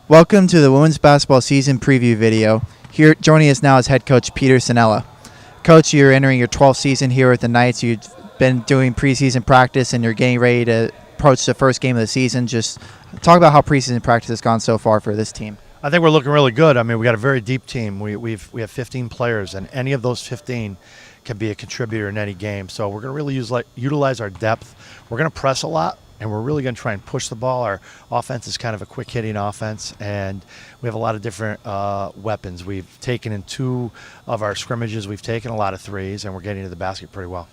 Welcome to the women's basketball season preview video. Here, joining us now is head coach Peter Cinella. Coach, you're entering your 12th season here with the Knights. You've been doing preseason practice and you're getting ready to approach the first game of the season. Just talk about how preseason practice has gone so far for this team. I think we're looking really good. I mean, we got a very deep team. We have 15 players, and any of those 15 can be a contributor in any game. So we're going to really utilize our depth. We're going to press a lot, and we're really going to try and push the ball. Our offense is kind of a quick-hitting offense, and we have a lot of different weapons. We've taken in 2 of our scrimmages. We've taken a lot of threes, and we're getting to the basket pretty well.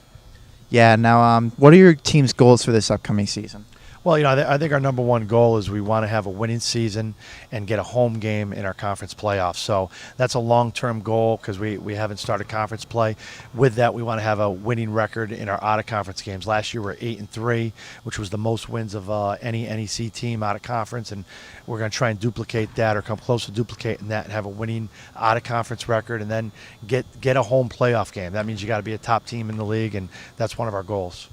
Yeah, now what are your team's goals for this upcoming season? Well, I think our number one goal is we want to have a winning season and get a home game in our conference playoffs. So that's a long-term goal because we haven't started conference play. With that, we want to have a winning record in our out-of-conference games. Last year, we were 8-3, which was the most wins of any NEC team out of conference, and we're going to try and duplicate that or come close to duplicating that and have a winning out-of-conference record and then get a home playoff game. That means you got to be a top team in the league, and that's one of our goals.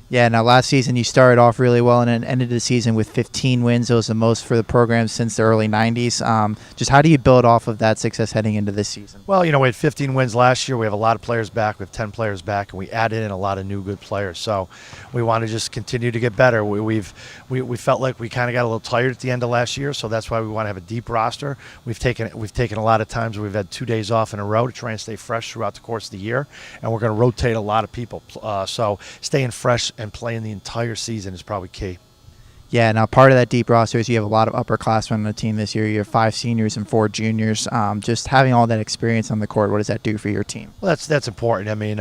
Yeah, now last season you started off really well and then ended the season with 15 wins. It was the most for the program since the early 90s. Just how do you build off of that success heading into this season? Well, we had 15 wins last year. We have a lot of players back. We have 10 players back, and we added in a lot of new good players. So we want to just continue to get better. We felt like we kind of got a little tired at the end of last year, so that's why we want to have a deep roster. We've taken a lot of times. We've had 2 days off in a row to try and stay fresh throughout the course of the year, and we're going to rotate a lot of people. So staying fresh and playing the entire season is probably key. Yeah, now part of that deep roster is you have a lot of upperclassmen on the team this year. You have 5 seniors and 4 juniors. Just having all that experience on the court, what does that do for your team? Well, that's important. I mean,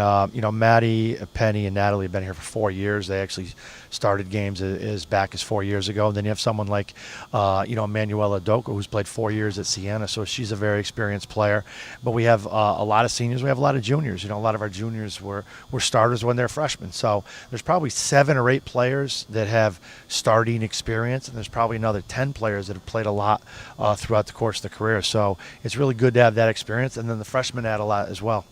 Maddie, Penny, and Natalie have been here for 4 years. They actually started games as back as 4 years ago. And then you have someone like, Manuela Doko, who's played 4 years at Siena, so she's a very experienced player. But we have a lot of seniors. We have a lot of juniors. A lot of our juniors were starters when they're freshmen. So there's probably 7 or 8 players that have starting experience, and there's probably another 10 players that have played a lot throughout the course of the career. So it's really good to have that experience, and then the freshmen add a lot as well.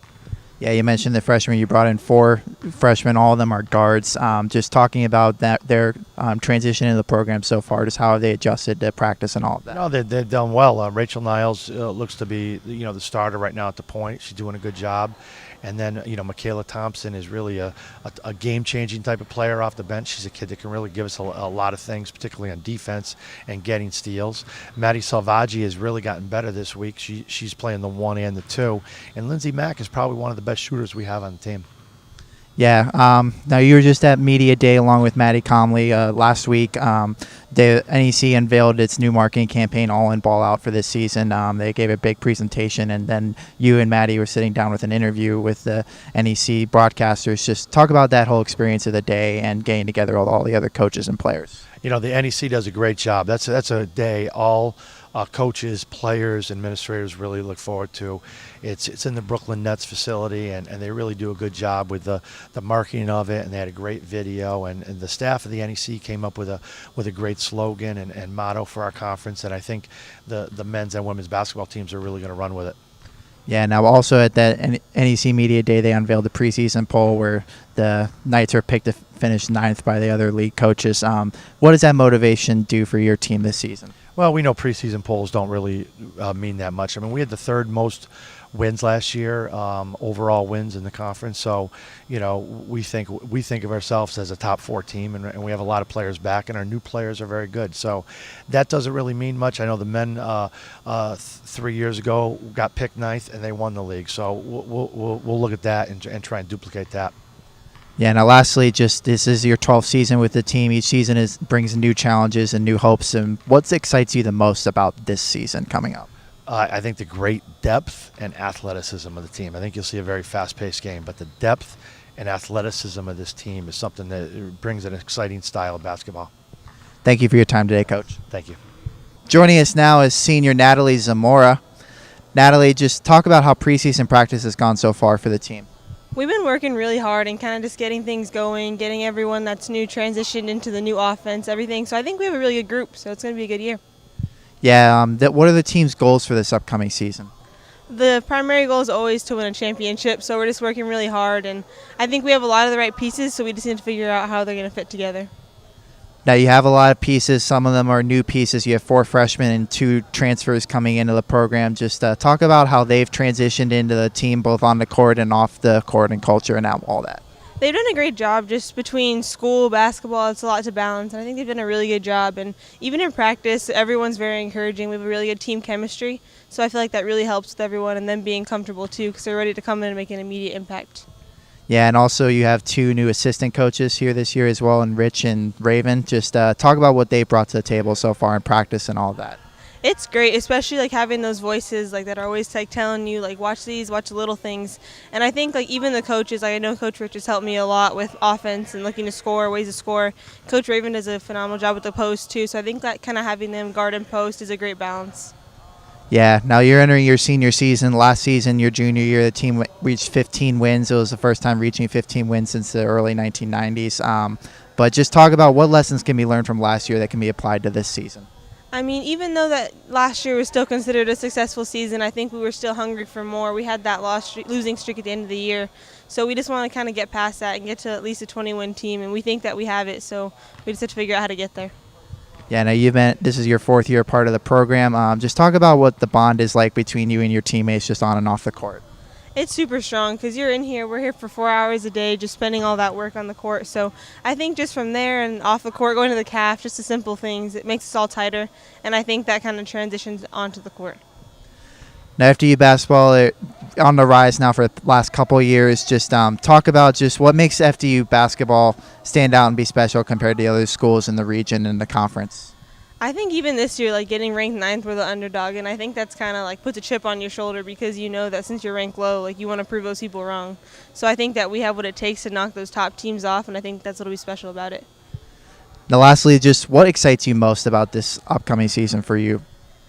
Yeah, you mentioned the freshmen. You brought in 4 freshmen. All of them are guards. Just talking about their transition in the program so far, just how have they adjusted to practice and all of that? No, they've done well. Rachel Niles looks to be the starter right now at the point. She's doing a good job. And then, Michaela Thompson is really a game-changing type of player off the bench. She's a kid that can really give us a lot of things, particularly on defense and getting steals. Maddie Salvaggi has really gotten better this week. She's playing the 1 and the 2. And Lindsay Mack is probably one of the best shooters we have on the team. Yeah. Now you were just at Media Day along with Maddie Comley last week. The NEC unveiled its new marketing campaign, All In, Ball Out, for this season. They gave a big presentation, and then you and Maddie were sitting down with an interview with the NEC broadcasters. Just talk about that whole experience of the day and getting together with all the other coaches and players. The NEC does a great job. That's a day all coaches, players, administrators really look forward to. It's in the Brooklyn Nets facility, and they really do a good job with the marketing of it, and they had a great video, and the staff of the NEC came up with a great slogan and motto for our conference, and I think the men's and women's basketball teams are really going to run with it. Yeah, now also at that NEC Media Day, they unveiled the preseason poll where the Knights are picked to finish 9th by the other league coaches. What does that motivation do for your team this season? Well, we know preseason polls don't really mean that much. I mean, we had the 3rd most wins last year, overall wins in the conference. So, we think of ourselves as a top 4 team, and we have a lot of players back, and our new players are very good. So that doesn't really mean much. I know the men 3 years ago got picked 9th, and they won the league. So we'll look at that and try and duplicate that. Yeah, now lastly, just this is your 12th season with the team. Each season brings new challenges and new hopes. And what excites you the most about this season coming up? I think the great depth and athleticism of the team. I think you'll see a very fast-paced game, but the depth and athleticism of this team is something that brings an exciting style of basketball. Thank you for your time today, Coach. Thank you. Joining us now is senior Natalie Zamora. Natalie, just talk about how preseason practice has gone so far for the team. We've been working really hard and kind of just getting things going, getting everyone that's new transitioned into the new offense, everything. So I think we have a really good group, so it's going to be a good year. Yeah, what are the team's goals for this upcoming season? The primary goal is always to win a championship, so we're just working really hard. And I think we have a lot of the right pieces, so we just need to figure out how they're going to fit together. Now you have a lot of pieces. Some of them are new pieces. You have 4 freshmen and 2 transfers coming into the program. Just talk about how they've transitioned into the team, both on the court and off the court, and culture and all that. They've done a great job just between school, basketball. It's a lot to balance, and I think they've done a really good job. And even in practice, everyone's very encouraging. We have a really good team chemistry, so I feel like that really helps with everyone and them being comfortable too, because they're ready to come in and make an immediate impact. Yeah, and also you have 2 new assistant coaches here this year as well, and Rich and Raven. Just talk about what they brought to the table so far in practice and all that. It's great, especially like having those voices like that are always like telling you like watch these, watch the little things. And I think like even the coaches, like I know Coach Rich has helped me a lot with offense and looking to score, ways to score. Coach Raven does a phenomenal job with the post too, so I think that kind of having them guard and post is a great balance. Yeah, now you're entering your senior season. Last season, your junior year, the team reached 15 wins. It was the first time reaching 15 wins since the early 1990s. But just talk about what lessons can be learned from last year that can be applied to this season. I mean, even though that last year was still considered a successful season, I think we were still hungry for more. We had that losing streak at the end of the year. So we just want to kind of get past that and get to at least a 20-win team, and we think that we have it, so we just have to figure out how to get there. Yeah, now this is your 4th year part of the program. Just talk about what the bond is like between you and your teammates just on and off the court. It's super strong because you're in here. We're here for 4 hours a day just spending all that work on the court. So I think just from there and off the court, going to the calf, just the simple things, it makes us all tighter. And I think that kind of transitions onto the court. Now, FDU basketball on the rise now for the last couple of years. Just talk about just what makes FDU basketball stand out and be special compared to the other schools in the region and the conference. I think even this year, like getting ranked 9th, we're the underdog, and I think that's kind of like puts a chip on your shoulder because you know that since you're ranked low, like you want to prove those people wrong. So I think that we have what it takes to knock those top teams off, and I think that's what'll be special about it. Now, lastly, just what excites you most about this upcoming season for you?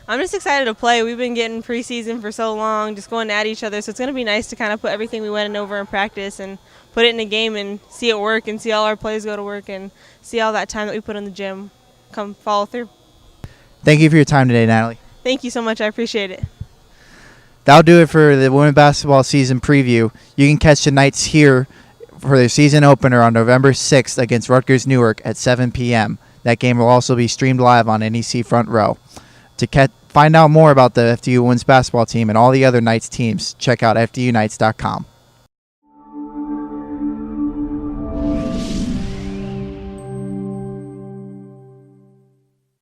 I'm just excited to play. We've been getting preseason for so long, just going at each other, so it's going to be nice to kind of put everything we went over in practice and put it in a game and see it work and see all our plays go to work and see all that time that we put in the gym come follow through. Thank you for your time today, Natalie. Thank you so much. I appreciate it. That'll do it for the women's basketball season preview. You can catch the Knights here for their season opener on November 6th against Rutgers-Newark at 7 p.m. That game will also be streamed live on NEC Front Row. To find out more about the FDU women's basketball team and all the other Knights teams, check out FDUKnights.com.